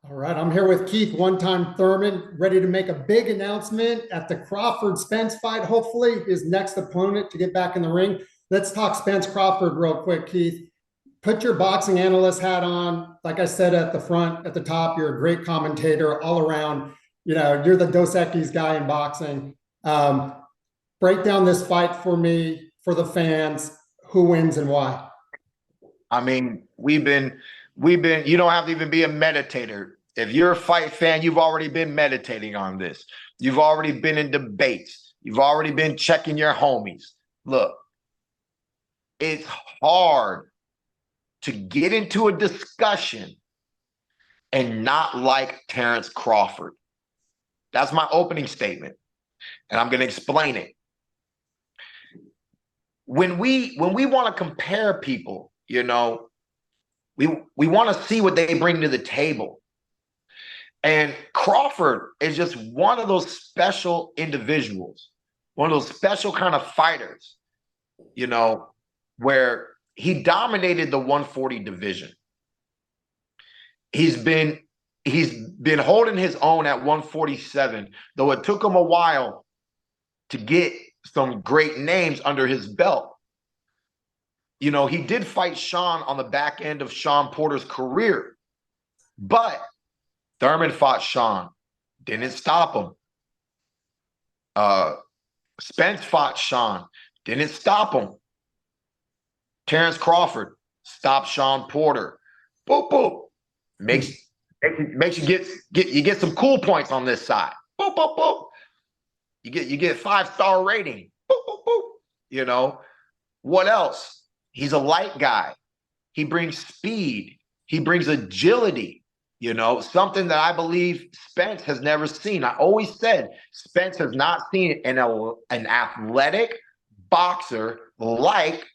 All right, I'm here with Keith, one-time Thurman, ready to make a big announcement at the Crawford-Spence fight, hopefully his next opponent to get back in the ring. Let's talk Spence Crawford real quick, Keith. Put your boxing analyst hat on. Like I said at the front, at the top, you're a great commentator all around. You know, you're the Dos Equis guy in boxing. Break down this fight for me, for the fans. Who wins and why? I mean, you don't have to even be a meditator. If you're a fight fan, you've already been meditating on this. You've already been in debates. You've already been checking your homies. Look, it's hard to get into a discussion and not like Terence Crawford. That's my opening statement, and I'm going to explain it. When we want to compare people, you know, we want to see what they bring to the table. And Crawford is just one of those special individuals, one of those special kind of fighters, you know, where he dominated the 140 division. He's been holding his own at 147, though it took him a while to get some great names under his belt. You know, he did fight Sean on the back end of Sean Porter's career, but Thurman fought Sean, didn't stop him. Spence fought Sean, didn't stop him. Terence Crawford stopped Sean Porter. Boop, boop. Makes you get some cool points on this side. Boop, boop, boop. You get 5-star rating. Boop, boop, boop. You know, what else? He's a light guy. He brings speed. He brings agility. You know, something that I believe Spence has never seen. I always said Spence has not seen an athletic boxer like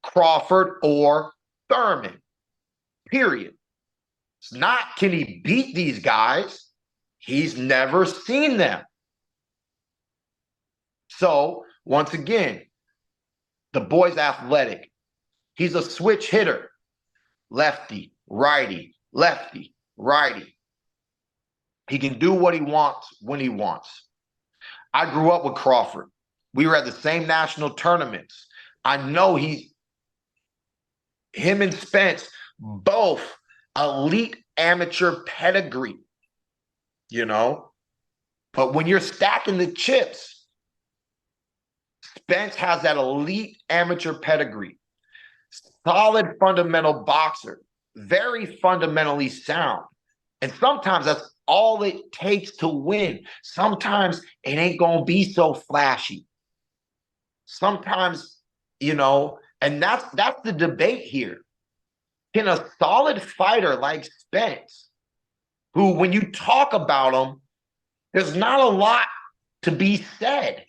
Crawford or Thurman, period. It's not, can he beat these guys? He's never seen them. So, once again, the boy's athletic. He's a switch hitter. Lefty, righty, lefty, righty. He can do what he wants when he wants. I grew up with Crawford. We were at the same national tournaments. I know him and Spence, both elite amateur pedigree, you know. But when you're stacking the chips, Spence has that elite amateur pedigree. Solid fundamental boxer. Very fundamentally sound. And sometimes that's all it takes to win. Sometimes it ain't going to be so flashy. Sometimes, you know, and that's the debate here. Can a solid fighter like Spence, who when you talk about him, there's not a lot to be said.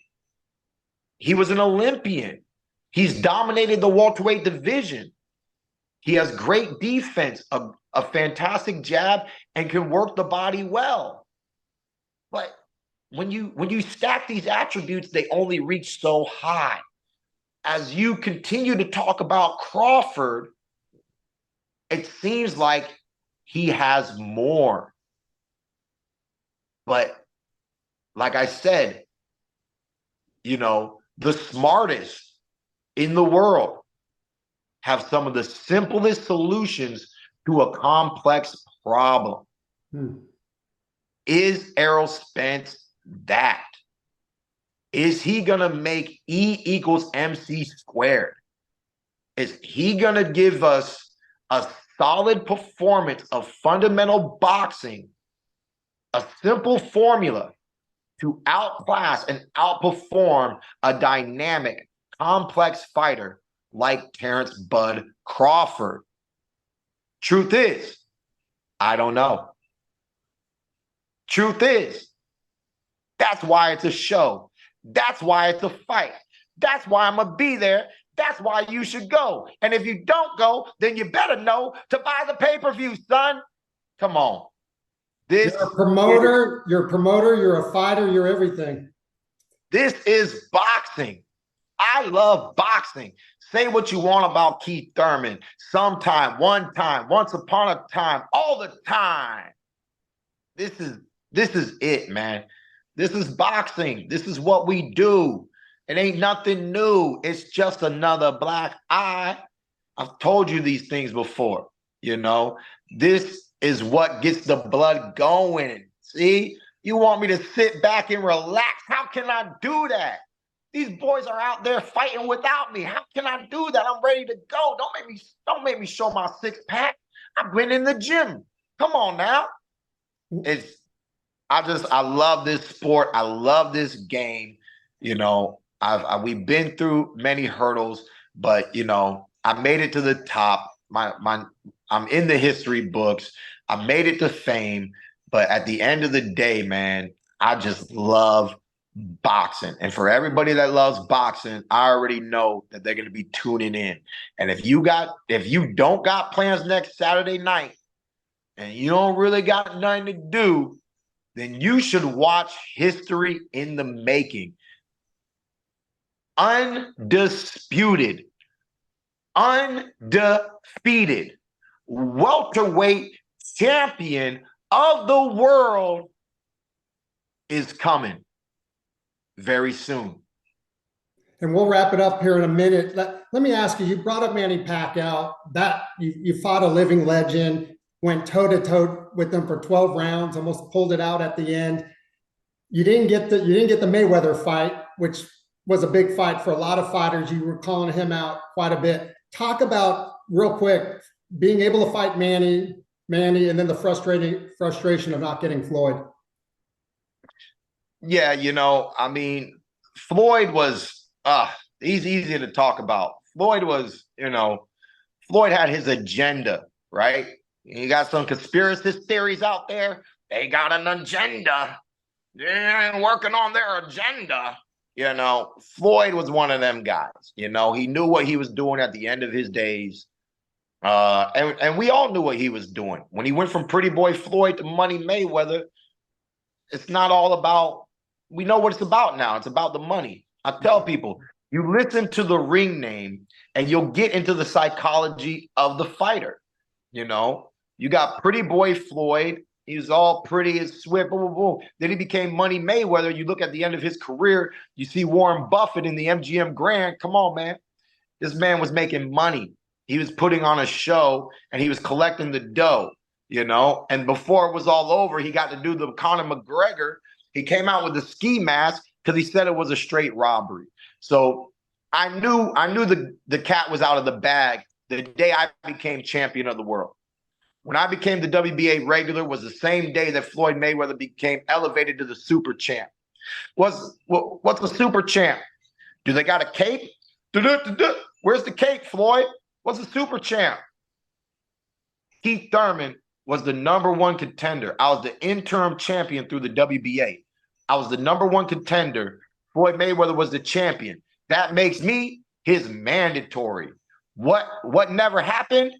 He was an Olympian. He's dominated the welterweight division. He has great defense, a fantastic jab, and can work the body well. But when you stack these attributes, they only reach so high. As you continue to talk about Crawford, it seems like he has more. But like I said, you know, the smartest in the world have some of the simplest solutions to a complex problem. Is Errol Spence that? Is he going to make E equals MC squared? Is he going to give us a solid performance of fundamental boxing, a simple formula to outclass and outperform a dynamic, complex fighter like Terence Bud Crawford? Truth is, I don't know. Truth is, that's why it's a show. That's why it's a fight. That's why I'm going to be there. That's why you should go. And if you don't go, then you better know to buy the pay-per-view, son. Come on. You're a promoter, you're a fighter, you're everything. This is boxing. I love boxing. Say what you want about Keith Thurman. Sometime, one time, once upon a time, all the time. this is it, man. This is boxing. This is what we do. It ain't nothing new. It's just another black eye. I've told you these things before. You know, this is what gets the blood going. See, you want me to sit back and relax? How can I do that? These boys are out there fighting without me. How can I do that? I'm ready to go. Don't make me show my six pack. I've been in the gym. Come on now. I love this sport. I love this game. You know, we've been through many hurdles, but you know, I made it to the top. I'm in the history books. I made it to fame, but at the end of the day, man, I just love boxing. And for everybody that loves boxing, I already know that they're going to be tuning in. And if you don't got plans next Saturday night and you don't really got nothing to do, then you should watch History in the Making. Undisputed, undefeated welterweight champion of the world is coming very soon. And we'll wrap it up here in a minute. Let me ask you, you brought up Manny Pacquiao. That you fought a living legend, went toe-to-toe with them for 12 rounds, almost pulled it out at the end. You didn't get the Mayweather fight, which was a big fight for a lot of fighters. You were calling him out quite a bit. Talk about, real quick, being able to fight Manny, and then the frustration of not getting Floyd. Yeah, you know, I mean, Floyd was, he's easy to talk about. Floyd was, you know, Floyd had his agenda, right? You got some conspiracy theories out there. They got an agenda. They're working on their agenda. You know, Floyd was one of them guys. You know, he knew what he was doing at the end of his days. And we all knew what he was doing. When he went from Pretty Boy Floyd to Money Mayweather, it's not all about, we know what it's about now. It's about the money. I tell people, you listen to the ring name and you'll get into the psychology of the fighter. You know, you got Pretty Boy Floyd. He was all pretty and swift. Boom, boom, boom. Then he became Money Mayweather. You look at the end of his career, you see Warren Buffett in the MGM Grand. Come on, man. This man was making money. He was putting on a show and he was collecting the dough, you know. And before it was all over, he got to do the Conor McGregor. He came out with the ski mask because he said it was a straight robbery. So I knew the cat was out of the bag the day I became champion of the world. When I became the WBA regular was the same day that Floyd Mayweather became elevated to the super champ. What's a super champ? Do they got a cape? Where's the cape, Floyd? What's a super champ? Keith Thurman was the #1 contender. I was the interim champion through the WBA. I was the #1 contender. Floyd Mayweather was the champion. That makes me his mandatory. What never happened?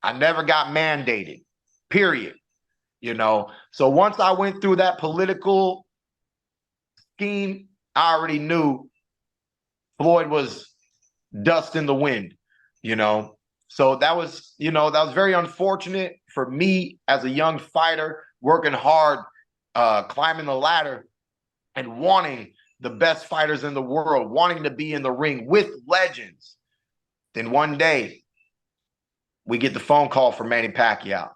I never got mandated, period. You know, so once I went through that political scheme, I already knew Floyd was dust in the wind, you know. So that was, you know, that was very unfortunate for me as a young fighter, working hard, climbing the ladder and wanting the best fighters in the world, wanting to be in the ring with legends. Then one day, we get the phone call from Manny Pacquiao.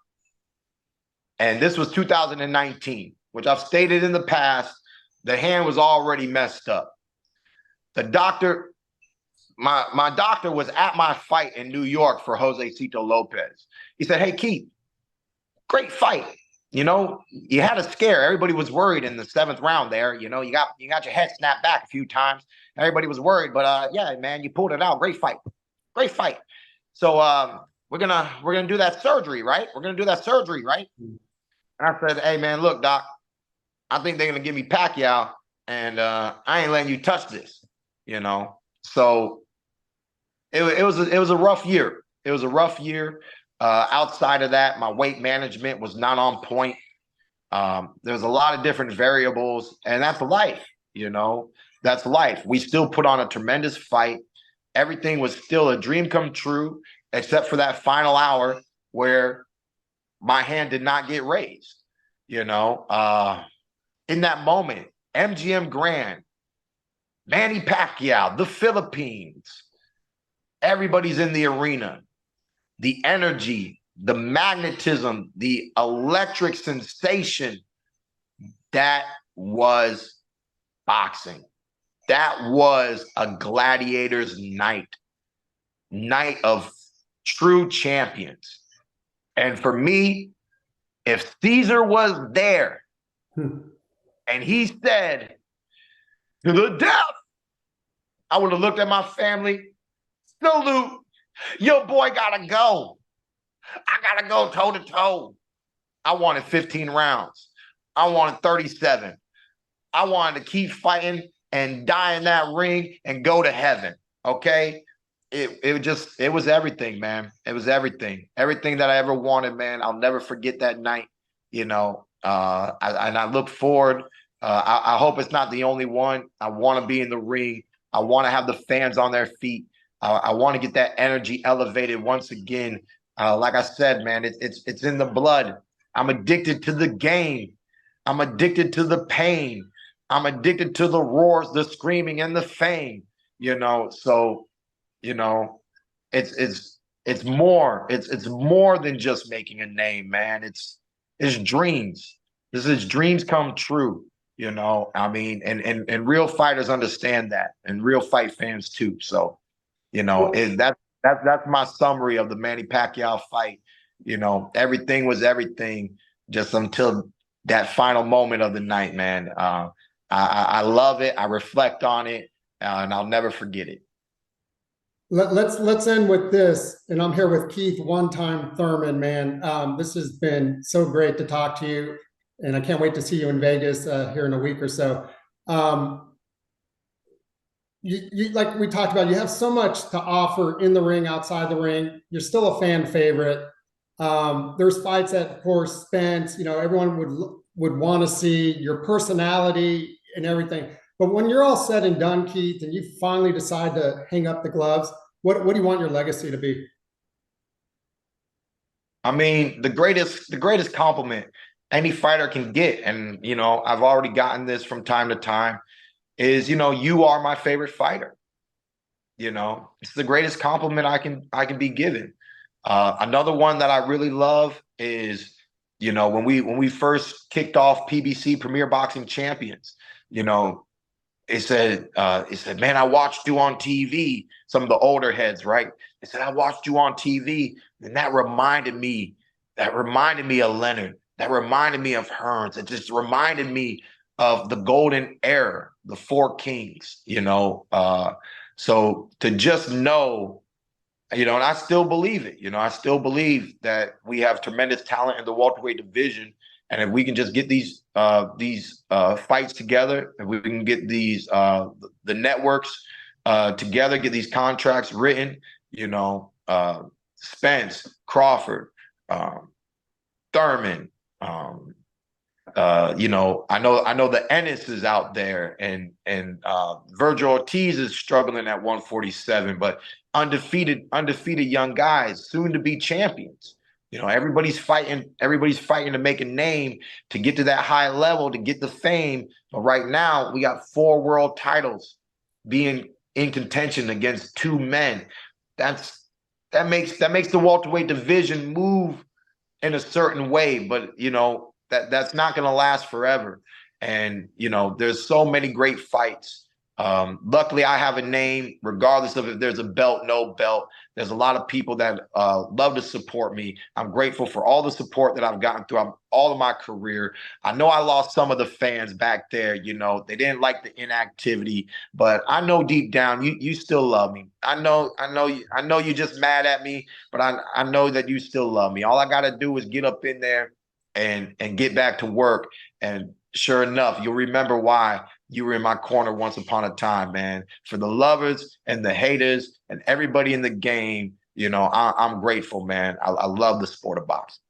And this was 2019, which I've stated in the past, the hand was already messed up. The doctor, my doctor was at my fight in New York for Jose Cito Lopez. He said, hey, Keith, great fight. You know, you had a scare. Everybody was worried in the 7th round there. You know, you got your head snapped back a few times. Everybody was worried, but yeah, man, you pulled it out. Great fight. Great fight. So we're gonna do that surgery, right? We're gonna do that surgery, right? And I said, hey man, look, doc, I think they're gonna give me Pacquiao, and I ain't letting you touch this, you know. So it was a rough year. It was a rough year. Outside of that, my weight management was not on point. There's a lot of different variables, and that's life, you know. That's life. We still put on a tremendous fight. Everything was still a dream come true, except for that final hour where my hand did not get raised. In that moment, MGM Grand, Manny Pacquiao, the Philippines, everybody's in the arena. The energy, the magnetism, the electric sensation, that was boxing. That was a gladiator's night of true champions. And for me, if Caesar was there and he said, to the death, I would have looked at my family, salute, your boy gotta go. I gotta go toe to toe. I wanted 15 rounds. I wanted 37. I wanted to keep fighting and die in that ring and go to heaven. Okay. It was everything, man. It was everything. Everything that I ever wanted, man. I'll never forget that night. I look forward. I hope it's not the only one. I want to be in the ring. I want to have the fans on their feet. I want to get that energy elevated once again. Like I said, man, it's in the blood. I'm addicted to the game. I'm addicted to the pain. I'm addicted to the roars, the screaming, and the fame. So it's more than just making a name, man. It's dreams. This is dreams come true. I mean, and real fighters understand that, and real fight fans too. So, that's my summary of the Manny Pacquiao fight. Everything was everything just until that final moment of the night, man. I love it. I reflect on it, and I'll never forget it. Let's end with this, and I'm here with Keith one-time Thurman, man. This has been so great to talk to you, and I can't wait to see you in Vegas here in a week or so. You like we talked about, you have so much to offer in the ring, outside the ring. You're still a fan favorite. There's fights that, of course, Spence, everyone would want to see your personality and everything. But when you're all said and done, Keith, and you finally decide to hang up the gloves, what do you want your legacy to be? I mean, the greatest compliment any fighter can get, and I've already gotten this from time to time, is you are my favorite fighter. It's the greatest compliment I can be given. Another one that I really love is when we first kicked off PBC Premier Boxing Champions. It said, man, I watched you on TV. Some of the older heads, right? They said, I watched you on TV, and that reminded me of Leonard. That reminded me of Hearns. It just reminded me of the golden era, the Four Kings. So to just know, and I still believe it. I still believe that we have tremendous talent in the welterweight division. And if we can just get these fights together, if we can get these the networks together, get these contracts written, Spence, Crawford, Thurman, I know the Ennis is out there, and Virgil Ortiz is struggling at 147, but undefeated young guys, soon to be champions. Everybody's fighting to make a name, to get to that high level, to get the fame. But right now, we got 4 world titles being in contention against 2 men. That makes the welterweight division move in a certain way, but that's not going to last forever. And there's so many great fights. Luckily, I have a name, regardless of if there's a belt, no belt. There's a lot of people that love to support me. I'm grateful for all the support that I've gotten throughout all of my career. I know I lost some of the fans back there. They didn't like the inactivity, but I know deep down you still love me. I know you're just mad at me, but I know that you still love me. All I got to do is get up in there and get back to work. And sure enough, you'll remember why you were in my corner once upon a time, man. For the lovers and the haters and everybody in the game, I'm grateful, man. I love the sport of boxing.